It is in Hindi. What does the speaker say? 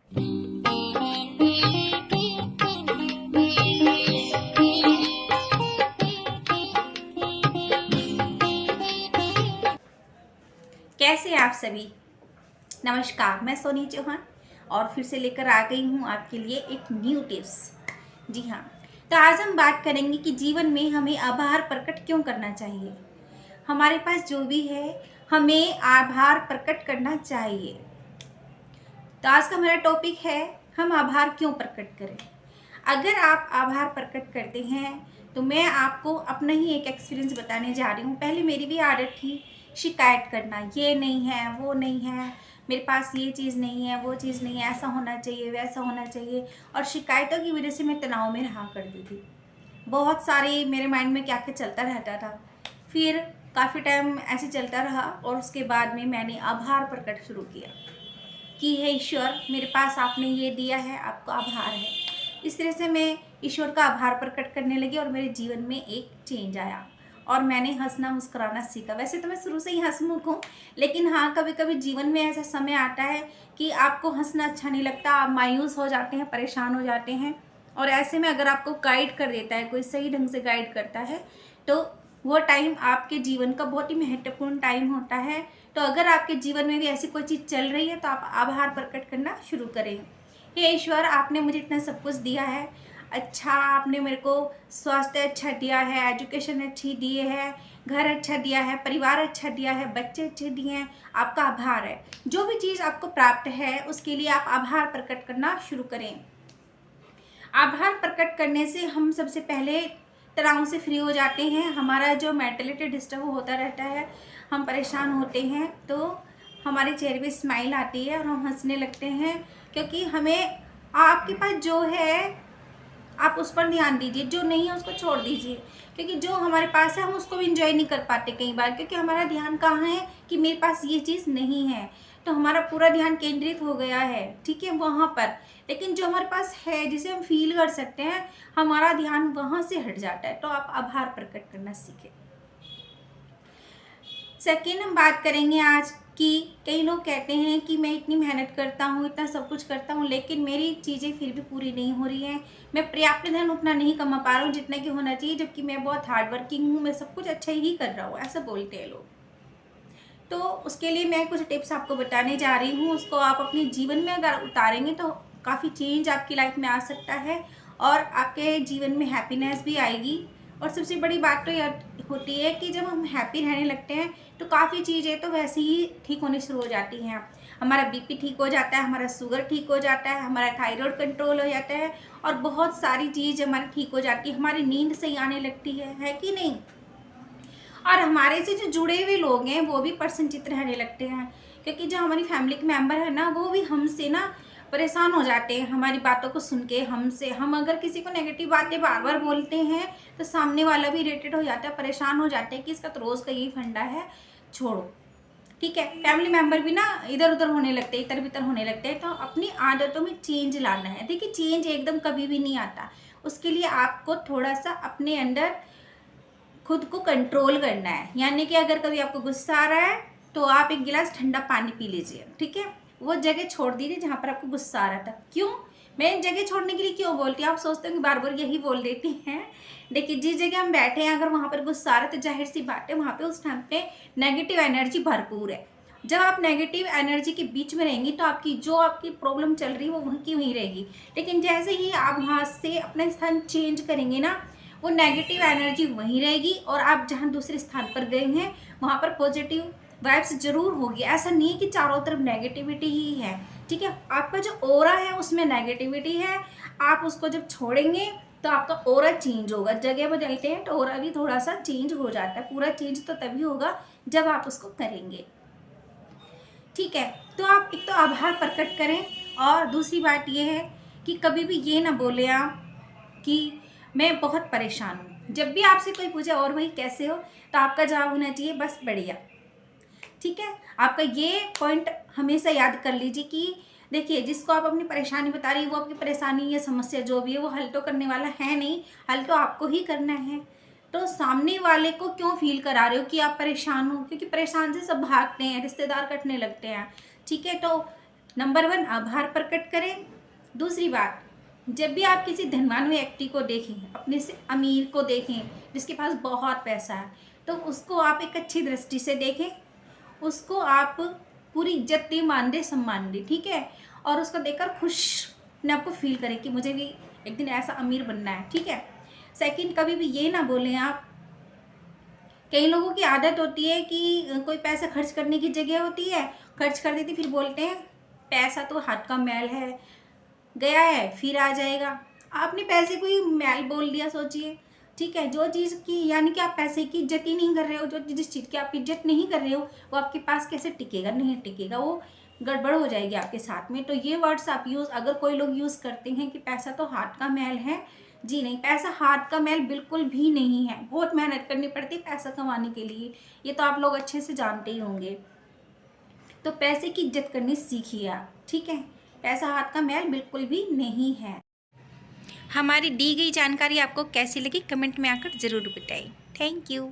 कैसे आप सभी। नमस्कार, मैं सोनी चौहान और फिर से लेकर आ गई हूँ आपके लिए एक न्यू टिप्स। जी हाँ, तो आज हम बात करेंगे कि जीवन में हमें आभार प्रकट क्यों करना चाहिए। हमारे पास जो भी है हमें आभार प्रकट करना चाहिए। तो आज का हमारा टॉपिक है, हम आभार क्यों प्रकट करें। अगर आप आभार प्रकट करते हैं तो मैं आपको अपना ही एक एक्सपीरियंस बताने जा रही हूँ। पहले मेरी भी आदत थी शिकायत करना, ये नहीं है, वो नहीं है, मेरे पास ये चीज़ नहीं है, वो चीज़ नहीं है, ऐसा होना चाहिए, वैसा होना चाहिए। और शिकायतों की वजह से मैं तनाव में रहा करती थी। बहुत सारे मेरे माइंड में क्या क्या चलता रहता था। फिर काफ़ी टाइम ऐसे चलता रहा और उसके बाद में मैंने आभार प्रकट शुरू किया कि हे ईश्वर, मेरे पास आपने ये दिया है, आपका आभार है। इस तरह से मैं ईश्वर का आभार प्रकट करने लगी और मेरे जीवन में एक चेंज आया और मैंने हंसना मुस्कुराना सीखा। वैसे तो मैं शुरू से ही हंसमुख हूँ, लेकिन हाँ, कभी कभी जीवन में ऐसा समय आता है कि आपको हंसना अच्छा नहीं लगता, आप मायूस हो जाते हैं, परेशान हो जाते हैं। और ऐसे में अगर आपको गाइड कर देता है, कोई सही ढंग से गाइड करता है, तो वो टाइम आपके जीवन का बहुत ही महत्वपूर्ण टाइम होता है। तो अगर आपके जीवन में भी ऐसी कोई चीज़ चल रही है तो आप आभार प्रकट करना शुरू करें। हे ईश्वर, आपने मुझे इतना सब कुछ दिया है, अच्छा आपने मेरे को स्वास्थ्य अच्छा दिया है, एजुकेशन अच्छी दी है, घर अच्छा दिया है, परिवार अच्छा दिया है, बच्चे अच्छे दिए हैं, आपका आभार है। जो भी चीज़ आपको प्राप्त है उसके लिए आप आभार प्रकट करना शुरू करें। आभार प्रकट करने से हम सबसे पहले तनाव से फ्री हो जाते हैं। हमारा जो मेंटलिटी डिस्टर्ब होता रहता है, हम परेशान होते हैं, तो हमारे चेहरे पे स्माइल आती है और हम हंसने लगते हैं। क्योंकि हमें, आपके पास जो है आप उस पर ध्यान दीजिए, जो नहीं है उसको छोड़ दीजिए। क्योंकि जो हमारे पास है हम उसको भी इंजॉय नहीं कर पाते कई बार, क्योंकि हमारा ध्यान कहाँ है कि मेरे पास ये चीज़ नहीं है, तो हमारा पूरा ध्यान केंद्रित हो गया है, ठीक है, वहाँ पर। लेकिन जो हमारे पास है, जिसे हम फील कर सकते हैं, हमारा ध्यान वहाँ से हट जाता है। तो आप आभार प्रकट करना सीखें। सेकेंड, हम बात करेंगे आज कि कई लोग कहते हैं कि मैं इतनी मेहनत करता हूँ, इतना सब कुछ करता हूँ, लेकिन मेरी चीज़ें फिर भी पूरी नहीं हो रही हैं। मैं पर्याप्त धन उतना नहीं कमा पा रहा हूँ जितना कि होना चाहिए, जबकि मैं बहुत हार्ड वर्किंग हूँ, मैं सब कुछ अच्छा ही कर रहा हूँ, ऐसा बोलते हैं लोग। तो उसके लिए मैं कुछ टिप्स आपको बताने जा रही हूँ। उसको आप अपने जीवन में अगर उतारेंगे तो काफ़ी चेंज आपकी लाइफ में आ सकता है और आपके जीवन में हैप्पीनेस भी आएगी। और सबसे बड़ी बात तो यह होती है कि जब हम हैप्पी रहने लगते हैं तो काफ़ी चीज़ें तो वैसे ही ठीक होनी शुरू हो जाती हैं। हमारा बीपी ठीक हो जाता है, हमारा शुगर ठीक हो जाता है, हमारा थायराइड कंट्रोल हो जाता है और बहुत सारी चीज़ हमारी ठीक हो जाती है। हमारी नींद सही आने लगती है कि नहीं। और हमारे से जो जुड़े हुए लोग हैं वो भी प्रसन्नचित्त रहने लगते हैं, क्योंकि जो हमारी फैमिली के मेंबर है ना, वो भी हमसे ना परेशान हो जाते हैं हमारी बातों को सुन के। हमसे, हम अगर किसी को नेगेटिव बातें बार बार बोलते हैं तो सामने वाला भी इरिटेट हो जाता है, परेशान हो जाते हैं कि इसका तो रोज़ का यही फंडा है, छोड़ो, ठीक है। फैमिली मेंबर भी ना इधर उधर होने लगते हैं, इधर भीतर होने लगते हैं। तो अपनी आदतों में चेंज लाना है। देखिए, चेंज एकदम कभी भी नहीं आता, उसके लिए आपको थोड़ा सा अपने अंदर खुद को कंट्रोल करना है। यानी कि अगर कभी आपको गुस्सा आ रहा है तो आप एक गिलास ठंडा पानी पी लीजिए, ठीक है। वो जगह छोड़ दीजिए जहाँ पर आपको गुस्सा आ रहा था। क्यों मैं जगह छोड़ने के लिए क्यों बोलती हूँ, आप सोचते हो कि बार बार यही बोल देती हैं। देखिए, जिस जगह हम बैठे हैं अगर वहाँ पर गुस्सा आ रहा है तो जाहिर सी बात है वहाँ पे उस टाइम पे नेगेटिव एनर्जी भरपूर है। जब आप नेगेटिव एनर्जी के बीच में रहेंगी तो आपकी प्रॉब्लम चल रही है वो वहीं की वहीं रहेगी। लेकिन जैसे ही आप वहाँ से अपना स्थान चेंज करेंगे ना, वो नेगेटिव एनर्जी वहीं रहेगी और आप जहाँ दूसरे स्थान पर गए हैं वहाँ पर पॉजिटिव वाइब्स जरूर होगी। ऐसा नहीं है कि चारों तरफ नेगेटिविटी ही है, ठीक है। आपका जो ओरा है उसमें नेगेटिविटी है, आप उसको जब छोड़ेंगे तो आपका ओरा चेंज होगा। जगह बदलते हैं तो ओरा भी थोड़ा सा चेंज हो जाता है। पूरा चेंज तो तभी होगा जब आप उसको करेंगे, ठीक है। तो आप एक तो आभार प्रकट करें और दूसरी बात यह है कि कभी भी ये ना बोले आप कि मैं बहुत परेशान हूँ। जब भी आपसे कोई पूछे और भाई कैसे हो, तो आपका जवाब होना चाहिए बस बढ़िया, ठीक है। आपका ये पॉइंट हमेशा याद कर लीजिए कि देखिए, जिसको आप अपनी परेशानी बता रही है वो आपकी परेशानी या समस्या जो भी है वो हल तो करने वाला है नहीं, हल तो आपको ही करना है। तो सामने वाले को क्यों फील करा रहे हो कि आप परेशान हो, क्योंकि परेशान से सब भागते हैं, रिश्तेदार कटने लगते हैं, ठीक है। तो नंबर 1 आभार प्रकट करें। दूसरी बात, जब भी आप किसी धनवान व्यक्ति को देखें, अपने से अमीर को देखें जिसके पास बहुत पैसा है, तो उसको आप एक अच्छी दृष्टि से देखें, उसको आप पूरी इज्जत दें, मान दें, सम्मान दें, ठीक है। और उसको देखकर खुश अपने आपको फील करें कि मुझे भी एक दिन ऐसा अमीर बनना है, ठीक है। सेकंड, कभी भी ये ना बोलें आप, कई लोगों की आदत होती है कि कोई पैसा खर्च करने की जगह होती है, खर्च कर देती, फिर बोलते हैं पैसा तो हाथ का मैल है, गया है फिर आ जाएगा। आपने पैसे को ही मैल बोल दिया, सोचिए, ठीक है। जो चीज़ की, यानी कि आप पैसे की इज्जत ही नहीं कर रहे हो, जो जिस चीज़ की आप इज्जत नहीं कर रहे हो वो आपके पास कैसे टिकेगा, नहीं टिकेगा, वो गड़बड़ हो जाएगी आपके साथ में। तो ये वर्ड्स आप यूज़, अगर कोई लोग यूज़ करते हैं कि पैसा तो हाथ का मैल है, जी नहीं, पैसा हाथ का मैल बिल्कुल भी नहीं है। बहुत मेहनत करनी पड़ती है पैसा कमाने के लिए, ये तो आप लोग अच्छे से जानते ही होंगे। तो पैसे की इज्जत करनी सीखिए आप, ठीक है। पैसा हाथ का मैल बिल्कुल भी नहीं है। हमारी दी गई जानकारी आपको कैसी लगी कमेंट में आकर ज़रूर बताइए। Thank you.